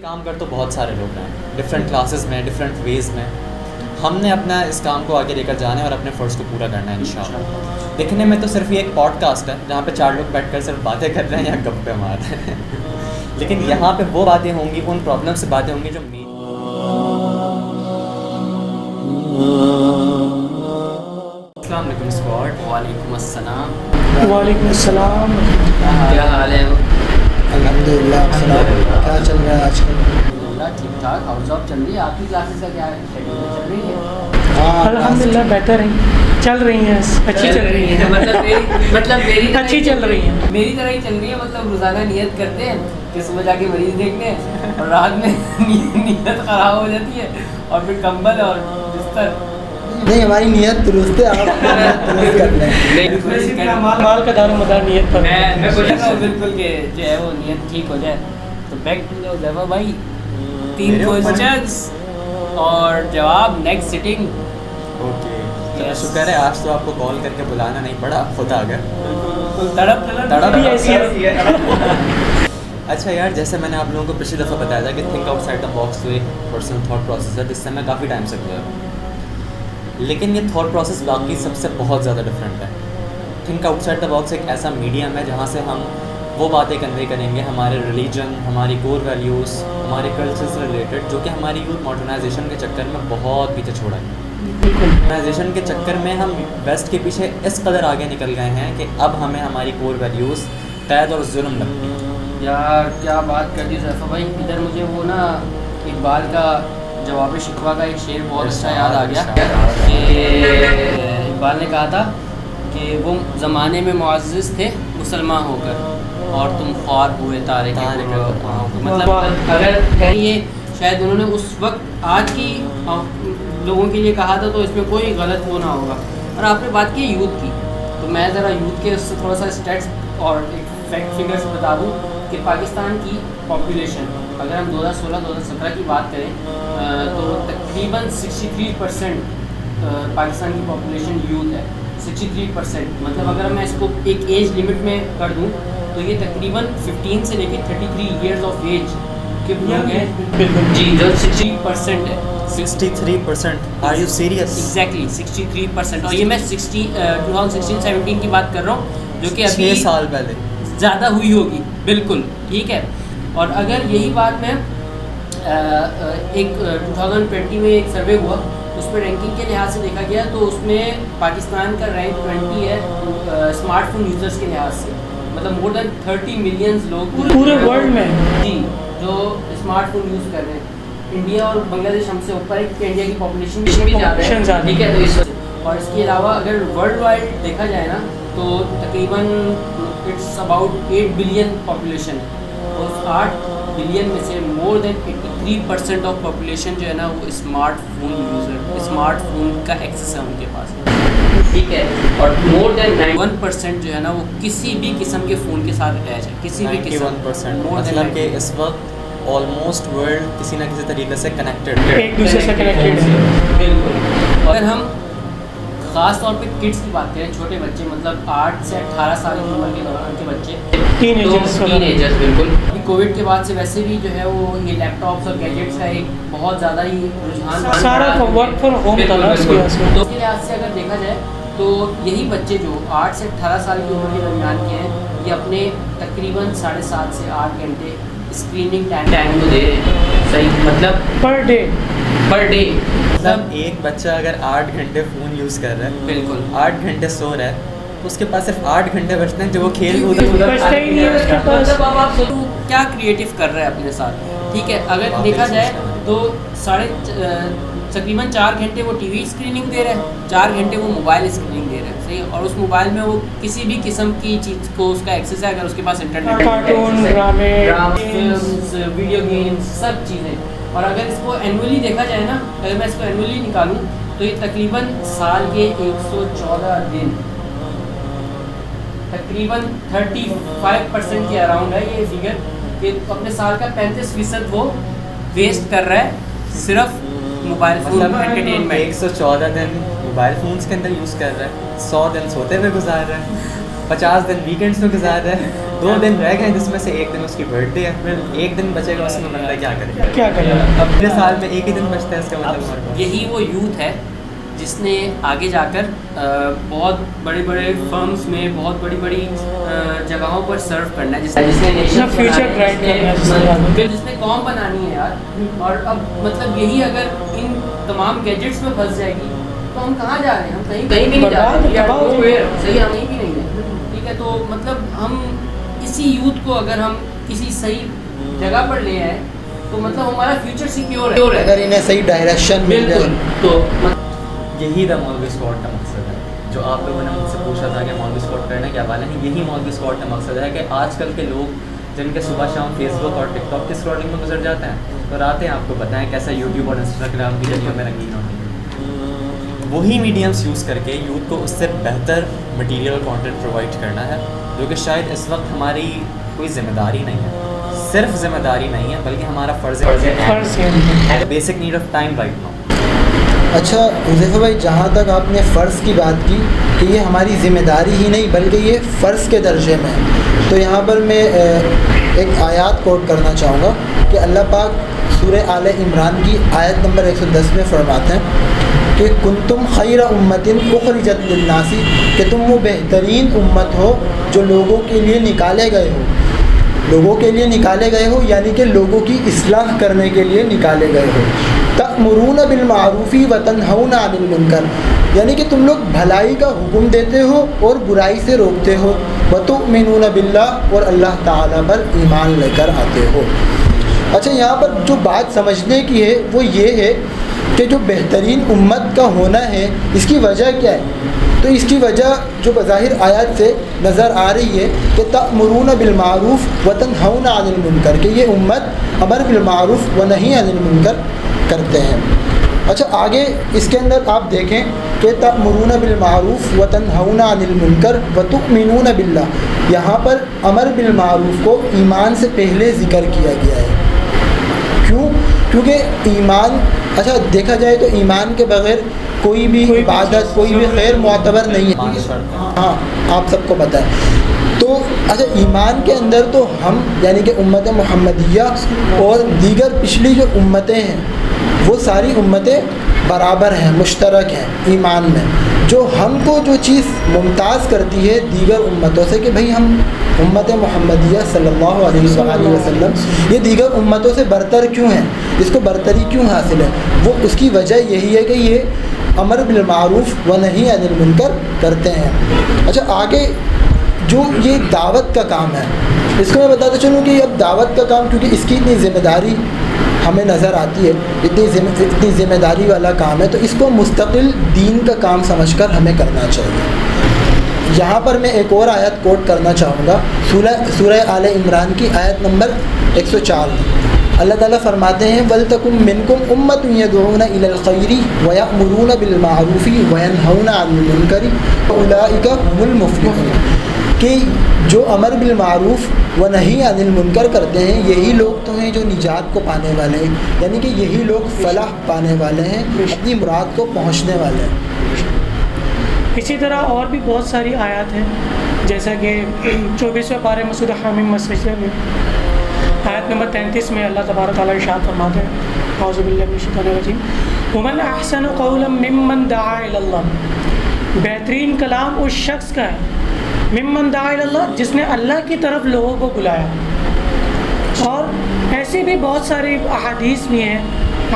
کام کر تو بہت سارے لوگ ہیں ڈفرینٹ کلاسز میں, ڈفرینٹ ویز میں. ہم نے اپنا اس کام کو آگے لے کر جانا ہے اور اپنے فرض کو پورا کرنا ہے انشاءاللہ. دیکھنے میں تو صرف یہ ایک پوڈ کاسٹ ہے جہاں پہ 4 لوگ بیٹھ کر صرف باتیں کر رہے ہیں یا گپے مار رہے ہیں, لیکن یہاں پہ وہ باتیں ہوں گی, ان پرابلم سے باتیں ہوں گی جو السلام علیکم اسکواڈ. وعلیکم السلام. وعلیکم السلام. کیا حال ہے؟ الحمدللہ. کیا چل رہا ہے آج کل؟ ٹھیک ٹھاک. ہاؤس آف چل رہی ہے. آپ کی کلاسز کا کیا ہے؟ شیڈیول چل رہی ہے؟ الحمدللہ بہتر ہیں, چل رہی ہیں, اچھی چل رہی ہیں. مطلب میری اچھی چل رہی ہیں, میری طرح ہی چل رہی ہے. مطلب روزانہ نیت کرتے ہیں کہ صبح جا کے مریض دیکھنے اور رات میں نیت خراب ہو جاتی ہے اور پھر کمبل اور بستر. نہیں, ہماری نیت درست ہے, آپ درست کر لیں. مال کا دار و مدار نیت پر. میں بول رہا ہوں بالکل کہ جو ہے وہ نیت ٹھیک ہو جائے. تو بیک ٹو دا ظفر بھائی, 3 کوسچنز اور جواب نیکسٹ سٹنگ. اوکے, چلو شکر ہے آج تو آپ کو کال کر کے بلانا نہیں پڑا, خود آ گئے. تڑپ بھی ایسی ہے. اچھا یار, جیسے میں نے آپ لوگوں کو پچھلی دفعہ بتایا تھا کہ think outside the box تو ایک پرسنل تھاٹ پروسیس ہے جس سے میں کافی ٹائم سے گزرا ہوں, لیکن یہ تھاٹ پروسیس باقی سب سے بہت زیادہ ڈفرینٹ ہے. Think outside the box ایک ایسا میڈیم ہے جہاں سے ہم وہ باتیں کنوے کریں گے ہمارے ریلیجن, ہماری کور ویلیوز, ہمارے کلچر سے ریلیٹڈ, جو کہ ہماری یوتھ ماڈرنائزیشن کے چکر میں بہت پیچھے چھوڑا ہے. ماڈرنائزیشن کے چکر میں ہم ویسٹ کے پیچھے اس قدر آگے نکل گئے ہیں کہ اب ہمیں ہماری کور ویلیوز قید اور ظلم لگتی ہیں. یار کیا بات کر دی ظفر بھائی. ادھر مجھے وہ نا اقبال کا جواب شکوہ کا ایک شعر بہت اچھا یاد آ گیا کہ اقبال نے کہا تھا کہ وہ زمانے میں معزز تھے مسلمان ہو کر اور تم خوار ہوئے تارے کے. مطلب اگر یہ شاید انہوں نے اس وقت آج کی لوگوں کے لیے کہا تھا تو اس میں کوئی غلط وہ نہ ہوگا. اور آپ نے بات کی یوتھ کی, تو میں ذرا یوتھ کے اس سے تھوڑا سا اسٹیٹس اور ایک فیکٹ فگرس بتا دوں کہ پاکستان کی پاپولیشن اگر ہم 2016-2017 کی بات کریں تو تقریباً 63% پاکستان کی پاپولیشن یوتھ ہے. 63%. مطلب اگر میں اس کو ایک ایج لمٹ میں کر دوں تو یہ تقریباً 15 سے لے کے 33 ایئرز آف ایج کے لوگ ہیں جی, جو 60% ہے. 63%. Are you serious? Exactly 63%. اور یہ میں 2016-17 کی بات کر رہا ہوں جو کہ ابھی 6 سال پہلے زیادہ ہوئی ہوگی. بالکل ٹھیک ہے. اور اگر یہی بات میں ایک 2020 میں ایک سروے ہوا, اس پہ رینکنگ کے لحاظ سے دیکھا گیا تو اس میں پاکستان کا رینک 20 ہے اسمارٹ فون یوزرس کے لحاظ سے. مطلب مور دین 30 ملینز لوگ پورے ورلڈ میں جی جو اسمارٹ فون یوز کر رہے ہیں. انڈیا اور بنگلہ دیش ہم سے اوپر ہے کہ انڈیا کی پاپولیشن بھی زیادہ ہے, ٹھیک ہے. تو اس اور اس کے علاوہ اگر ورلڈ وائڈ دیکھا جائے نا تو تقریباً اٹس اباؤٹ 8 بلین پاپولیشن. اور 8 بلین میں سے مور دین 83% آف پاپولیشن جو ہے نا وہ smart phone user, smart phone کا ایکسیس ہے ان کے پاس, ٹھیک ہے. اور مور دین 91% جو ہے نا وہ کسی بھی قسم کے فون کے ساتھ اٹیچ ہے, کسی بھی قسم. 91%. مطلب کہ اس وقت آلموسٹ ورلڈ کسی نہ کسی طریقے سے کنیکٹڈ ہے, ایک دوسرے سے کنیکٹڈ ہے. بالکل. اگر ہم خاص طور پہ کڈس کی بات کریں, چھوٹے بچے, مطلب 8 سے 18 سال کی عمر کے دوران کے بچے, ٹین ایجرز. بالکل. ابھی کووڈ کے بعد سے ویسے بھی جو ہے وہ یہ لیپ ٹاپس اور گیجٹس کا ایک بہت زیادہ ہی رجحان سارا ورک فرام ہوم تھا نا. اس کے لحاظ سے اگر دیکھا جائے تو یہی بچے جو 8 سے 18 سال کی عمر کے درمیان کے ہیں یہ اپنے تقریباً 7.5 سے 8 گھنٹے اسکریننگ ٹائم کو دے رہے ہیں. صحیح, مطلب پر ڈے. مطلب ایک بچہ اگر 8 گھنٹے فون یوز کر رہا ہے, بالکل 8 گھنٹے سو رہا ہے, تو اس کے پاس صرف 8 گھنٹے بچتے ہیں جو وہ کھیل کود. مطلب اب آپ سوچو کیا کریٹو کر رہا ہے اپنے ساتھ, ٹھیک ہے. اگر دیکھا جائے تو تقریباً 4 گھنٹے وہ ٹی وی اسکریننگ دے رہا ہے, 4 گھنٹے وہ موبائل اسکریننگ دے رہا ہے. صحیح. اور اس موبائل میں وہ کسی بھی قسم کی چیز کو اس کا ایکسیس ہے, اگر اس کے پاس انٹرنیٹ, کارٹون, ڈرامے, فلمز, ویڈیو گیمز, سب چیزیں. اور اگر اس کو اینولی دیکھا جائے نا, اگر میں اس کو اینولی نکالوں تو یہ تقریباً سال کے 114 دن, تقریباً 35% کے اراؤنڈ ہے یہ فگر, کہ اپنے سال کا 35% وہ ویسٹ کر رہا ہے صرف موبائل فون انٹرٹینمنٹ. 114 دن موبائل فونس کے اندر یوز کر رہا ہے, 100 دن سوتے ہوئے گزار رہا ہے. 50 دن ویکینڈس میں گزار رہا ہے, 2 دن رہ گئے جس میں سے ایک دن اس کی برتھ ڈے ہے, پھر ایک دن بچے گا, اس میں بندہ کیا کرے اب پورے سال میں ایک ہی دن بچتا ہے, اس کا مطلب یہی وہ یوتھ ہے جس نے آگے جا کر بہت بڑے بڑے فرمز میں بہت بڑی بڑی جگہوں پر سرو کرنا ہے, جس نے فیوچر برائٹ کرنا ہے, جس نے قوم بنانی ہے یار. اور اب مطلب یہی اگر ان تمام گیجٹس میں پھنس جائے گی تو ہم کہاں جا رہے ہیں, ہم کہیں بھی نہیں جا رہے ہیں, صحیح ہم کہیں بھی نہیں ہیں, ٹھیک ہے. تو مطلب ہم اسی یوتھ کو اگر ہم کسی صحیح جگہ پر لے آئے تو مطلب ہمارا فیوچر سیکیور ہے, اگر انہیں صحیح ڈائریکشن مل جائے تو یہی تھا مولوی اسکواڈ کا مقصد ہے. جو آپ لوگوں نے مجھ سے پوچھا تھا کہ مولوی اسکواڈ کرنے کے حوالے ہیں, یہی مولوی اسکواڈ کا مقصد ہے کہ آج کل کے لوگ جن کے صبح شام فیس بک اور ٹک ٹاک کی اسکرولنگ میں گزر جاتے ہیں, تو راتیں آپ کو بتائیں کیسا یوٹیوب اور انسٹاگرام کی جگہوں میں رنگین ہوتی ہیں. وہی میڈیمس یوز کر کے یوتھ کو اس سے بہتر مٹیریل اور کانٹینٹ پرووائڈ کرنا ہے, جو کہ شاید اس وقت ہماری کوئی ذمہ داری نہیں ہے, صرف ذمہ داری نہیں ہے بلکہ ہمارا فرض ہے, basic need of time right now. اچھا حذیفہ بھائی, جہاں تک آپ نے فرض کی بات کی کہ یہ ہماری ذمہ داری ہی نہیں بلکہ یہ فرض کے درجے میں ہے, تو یہاں پر میں ایک آیات کوٹ کرنا چاہوں گا کہ اللہ پاک سورہ آل عمران کی آیت نمبر 110 میں فرماتے ہیں کہ کنتم خیر امت اخرجت للناس, کہ تم وہ بہترین امت ہو جو لوگوں کے لیے نکالے گئے ہو. لوگوں کے لیے نکالے گئے ہو یعنی کہ لوگوں کی اصلاح کرنے کے لیے نکالے گئے ہو. تأمرون بالمعروف وتنہون عن المنکر, یعنی کہ تم لوگ بھلائی کا حکم دیتے ہو اور برائی سے روکتے ہو. وتؤمنون باللہ, اور اللہ تعالیٰ پر ایمان لے کر آتے ہو. اچھا, یہاں پر جو بات سمجھنے کی ہے وہ یہ ہے کہ جو بہترین امت کا ہونا ہے اس کی وجہ کیا ہے. تو اس کی وجہ جو بظاہر آیات سے نظر آ رہی ہے کہ تأمرون بالمعروف وتنہون عن المنکر, کہ یہ امت امر بالمعروف و نہی عن المنکر کرتے ہیں. اچھا, آگے اس کے اندر آپ دیکھیں کہ تأمرون بالمعروف وتنہون عن المنکر وتؤمنون باللہ, یہاں پر امر بالمعروف کو ایمان سے پہلے ذکر کیا گیا ہے. کیوں؟ کیونکہ ایمان, اچھا دیکھا جائے تو ایمان کے بغیر کوئی بھی عبادت, کوئی بھی خیر معتبر نہیں ہے. ہاں, آپ سب کو پتہ ہے. تو اچھا, ایمان کے اندر تو ہم یعنی کہ امت محمدیہ اور دیگر پچھلی جو امتیں ہیں وہ ساری امتیں برابر ہیں, مشترک ہیں ایمان میں. جو ہم کو جو چیز ممتاز کرتی ہے دیگر امتوں سے کہ بھئی ہم امت محمدیہ صلی اللہ علیہ وآلہ وسلم یہ دیگر امتوں سے برتر کیوں ہیں, اس کو برتری کیوں حاصل ہے, وہ اس کی وجہ یہی ہے کہ یہ امر بالمعروف و نہی عن المنکر کرتے ہیں. اچھا, آگے جو یہ دعوت کا کام ہے اس کو میں بتاتا چلوں کہ اب دعوت کا کام, کیونکہ اس کی اتنی ذمہ داری ہمیں نظر آتی ہے, اتنی ذمہ داری والا کام ہے, تو اس کو مستقل دین کا کام سمجھ کر ہمیں کرنا چاہیے. یہاں پر میں ایک اور آیت کوٹ کرنا چاہوں گا, سورہ آل عمران کی آیت نمبر 104. اللہ تعالیٰ فرماتے ہیں وَلْتَكُمْ مِنْكُمْ أُمَّةٌ يَدْعُونَ إِلَى الْخَيْرِ وَيَأْمُرُونَ بِالْمَعْرُوفِ وَيَنْهَوْنَ عَنِ الْمُنْكَرِ وَأُولَٰئِكَ هُمُ الْمُفْلِحُونَ, کہ جو امر بالمعروف و نہی عن المنکر کرتے ہیں یہی لوگ تو ہیں جو نجات کو پانے والے ہیں, یعنی کہ یہی لوگ فلاح پانے والے ہیں, اپنی مراد کو پہنچنے والے ہیں. اسی طرح اور بھی بہت ساری آیات ہیں, جیسا کہ 24ویں پارے میں سورہ حامیم مسجدہ میں آیت نمبر 33 میں اللہ تبارک تعالیٰ ارشاد فرماتے ہیں اعوذ باللہ من الشیطان الرجیم ومن احسن قولا ممن دعا الی اللہ, بہترین کلام اس شخص کا ہے ممن دعا الی اللہ جس نے اللہ کی طرف لوگوں کو بلایا. اور ایسی بھی بہت ساری احادیث بھی ہیں,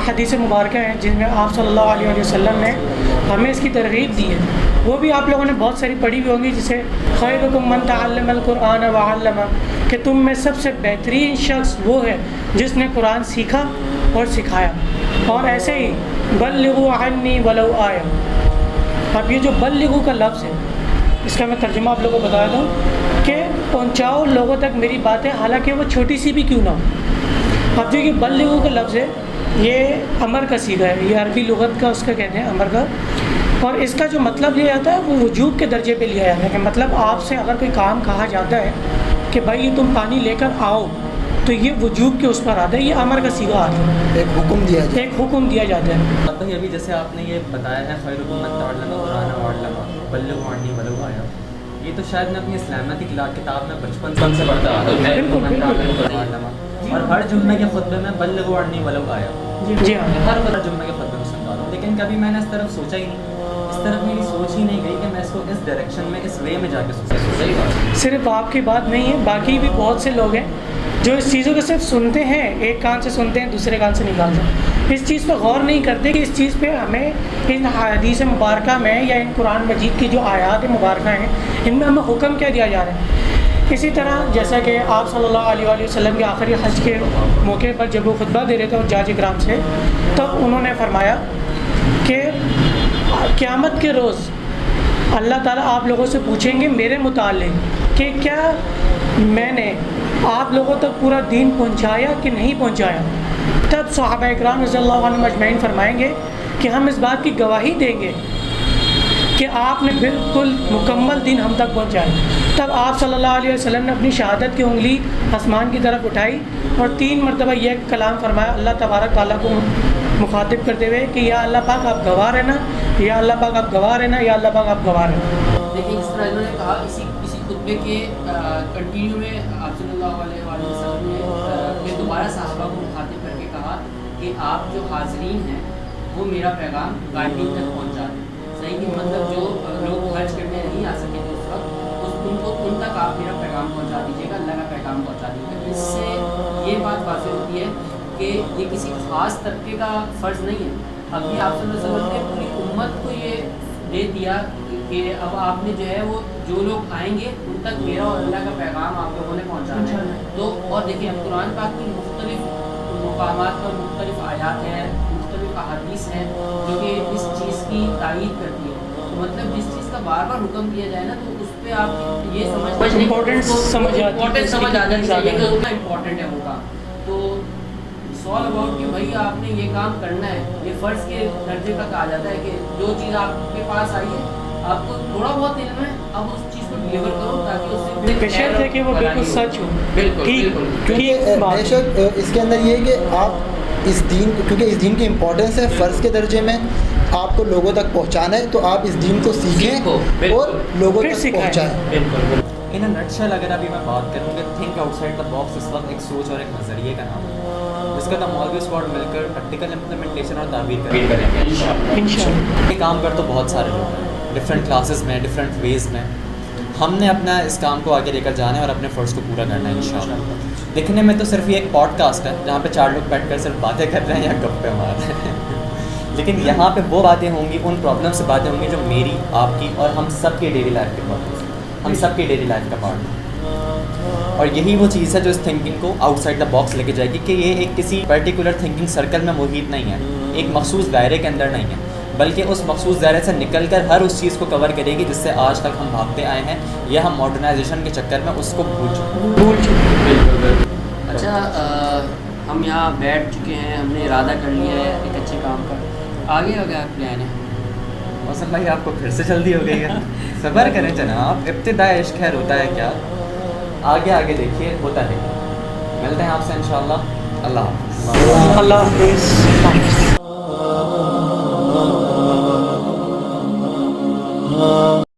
احادیث مبارکہ ہیں جن میں آپ صلی اللہ علیہ وسلم نے ہمیں اس کی ترغیب دی ہے, وہ بھی آپ لوگوں نے بہت ساری پڑھی ہوئی ہوں گی, جسے خیرکم من تعلم القرآن وعلمہ, کہ تم میں سب سے بہترین شخص وہ ہے جس نے قرآن سیکھا اور سکھایا. اور ایسے ہی بلغوا عنی ولو آیا, اب یہ جو بلغوا کا لفظ ہے اس کا میں ترجمہ آپ لوگوں کو بتا دوں کہ پہنچاؤ لوگوں تک میری باتیں حالانکہ وہ چھوٹی سی بھی کیوں نہ ہو. اب جو یہ بلغوا کا لفظ ہے یہ امر کا صیغہ ہے, یہ عربی لغت کا اس کا کہتے ہیں امر کا, اور اس کا جو مطلب لیا جاتا ہے وہ وجوب کے درجے پہ لیا جاتا ہے. کہ مطلب آپ سے اگر کوئی کام کہا جاتا ہے کہ بھائی تم پانی لے کر آؤ, تو یہ وجوب کے اس پر آتا ہے, یہ امر کا صیغہ آتا ہے, ایک حکم دیا جاتا ہے, ایک حکم دیا جاتا ہے. مطلب ابھی جیسے آپ نے یہ بتایا ہے خیرکم من تعلم القرآن وعلمہ بلغوا عنی ولو آیا, یہ تو شاید میں اپنی اسلامیہ کی کتاب میں بچپن سے پڑھتا آ رہا ہوں، اور ہر جمعے کے خطبے میں بلغوا عنی ولو آیا، جی ہاں، ہر جمعے کے خطبے میں سنتا ہوں، لیکن کبھی میں نے اس طرف سوچا ہی نہیں، اس طرف میری سوچ ہی نہیں گئی کہ میں اس کو اس ڈائریکشن میں اس وے میں جا کے سوچا۔ صرف آپ کی بات نہیں ہے، باقی بھی بہت سے لوگ ہیں جو اس چیزوں کو صرف سنتے ہیں، ایک کان سے سنتے ہیں دوسرے کان سے نکالتے ہیں، اس چیز پہ غور نہیں کرتے کہ اس چیز پہ ہمیں ان حدیث مبارکہ میں یا ان قرآن مجید کی جو آیات مبارکہ ہیں ان میں ہمیں حکم کیا دیا جا رہا ہے۔ اسی طرح جیسا کہ آپ صلی اللہ علیہ وآلہ وسلم کے آخری حج کے موقع پر جب وہ خطبہ دے رہے تھے حجاج اکرام سے، تب انہوں نے فرمایا کہ قیامت کے روز اللہ تعالیٰ آپ لوگوں سے پوچھیں گے میرے متعلق کہ کیا میں نے آپ لوگوں تک پورا دین پہنچایا کہ نہیں پہنچایا۔ تب صحابہ اکرام رضی اللہ عنہم اجمعین فرمائیں گے کہ ہم اس بات کی گواہی دیں گے کہ آپ نے بالکل مکمل دین ہم تک پہنچایا۔ تب آپ صلی اللہ علیہ وسلم نے اپنی شہادت کی انگلی آسمان کی طرف اٹھائی اور 3 مرتبہ یہ کلام فرمایا اللہ تبارک تعالیٰ کو مخاطب کرتے ہوئے کہ یا اللہ پاک آپ گواہ رہنا، یا اللہ پاک آپ گواہ رہنا، یا اللہ پاک آپ گواہ رہنا۔ دیکھیں اس طرح انہوں نے کہا اسی خطبے کے کنٹینیو میں آپ صلی اللہ علیہ وآلہ وسلم نے دوبارہ صحابہ کو مخاطب کر کے کہا کہ آپ جو حاضرین ہیں وہ میرا پیغام غائبین تک پہنچا دیں۔ صحیح کہ مطلب جو لوگ حج کرنے نہیں آ سکے تھے اس وقت ان تک آپ میرا پیغام پہنچا دیجیے گا، اللہ کا پیغام پہنچا دیجیے گا۔ اس سے یہ بات واضح ہوتی ہے کہ یہ کسی خاص طبقے کا فرض نہیں ہے۔ اب یہ آپ صلی اللہ علیہ وسلم نے پوری امت کو یہ دے دیا کہ اب آپ نے جو ہے وہ جو لوگ آئیں گے ان تک میرا اور اللہ کا پیغام آپ لوگوں نے پہنچانا ہے۔ تو اور دیکھیں اب قرآن پاک کی مختلف مقامات پر مختلف آیات ہیں، مختلف احادیث ہیں جو کہ اس چیز کی تائید کرتی ہے۔ تو مطلب جس چیز کا بار بار حکم دیا جائے نا تو اس پہ آپ یہ امپورٹنٹ سمجھ آ جانی چاہیے کہ اتنا امپورٹنٹ ہے وہ کام۔ تو سوال اباؤٹ کہ بھائی آپ نے یہ کام کرنا ہے، یہ فرض کے درجے کا کہا جاتا ہے کہ جو چیز آپ کے پاس آئی ہے آپ کو تھوڑا بہت علم ہے، اب اس چیز کو ڈلیور کرو تاکہ اس سے بشرط ہے کہ وہ بالکل سچ ہو۔ کیونکہ بے شک اس کے اندر یہ ہے کہ آپ اس دین کو، کیونکہ اس دین کی امپورٹنس ہے، فرض کے درجے میں آپ کو لوگوں تک پہنچانا ہے تو آپ اس دین کو سیکھیں اور لوگوں تک پہنچائیں۔ ان نٹ شیل اگر ابھی میں بات کروں کہ think outside the box اس وقت ایک سوچ اور ایک نظریے کا نام ہے جس کا تم آلویز اسکواڈ مل کر پریکٹیکل امپلیمنٹیشن اور تعبیر کریں گے۔ یہ کام کر تو بہت سارے لوگ ہیں ڈفرینٹ کلاسز میں، ڈفرینٹ ویز میں۔ ہم نے اپنا اس کام کو آگے لے کر جانا ہے اور اپنے فرض کو پورا کرنا ہے انشاءاللہ۔ دکھنے میں تو صرف یہ ایک پوڈ کاسٹ ہے جہاں پہ 4 لوگ بیٹھ کر صرف باتیں کر رہے ہیں یا گپے مار رہے ہیں، لیکن یہاں پہ وہ باتیں ہوں گی، ان پرابلم سے باتیں ہوں گی جو میری، آپ کی اور ہم سب کے ڈیلی لائف کے پرابلم، ہم سب کی ڈیلی لائف کا پارٹ ہے۔ اور یہی وہ چیز ہے جو اس تھنکنگ کو آؤٹ سائڈ دا باکس لے کے جائے گی کہ یہ ایک کسی پرٹیکولر تھنکنگ سرکل میں محیط نہیں ہے، ایک مخصوص دائرے کے اندر نہیں ہے، بلکہ اس مخصوص دائرے سے نکل کر ہر اس چیز کو کور کرے گی جس سے آج تک ہم بھاگتے آئے ہیں یا ہم ماڈرنائزیشن کے چکر میں اس کو بھول چکے۔ اچھا ہم یہاں بیٹھ چکے ہیں، ہم نے ارادہ کر لیا ہے ایک اچھے کام کا، آگے کا کیا پلان ہے؟ موسم بھائی آپ کو پھر سے جلدی ہو گئی ہے، صبر کریں جناب، ابتدائے عشق خیر ہوتا ہے کیا، آگے آگے دیکھیے ہوتا ہے۔ ملتے ہیں آپ سے انشاءاللہ، اللہ حافظ۔ اللہ حافظ۔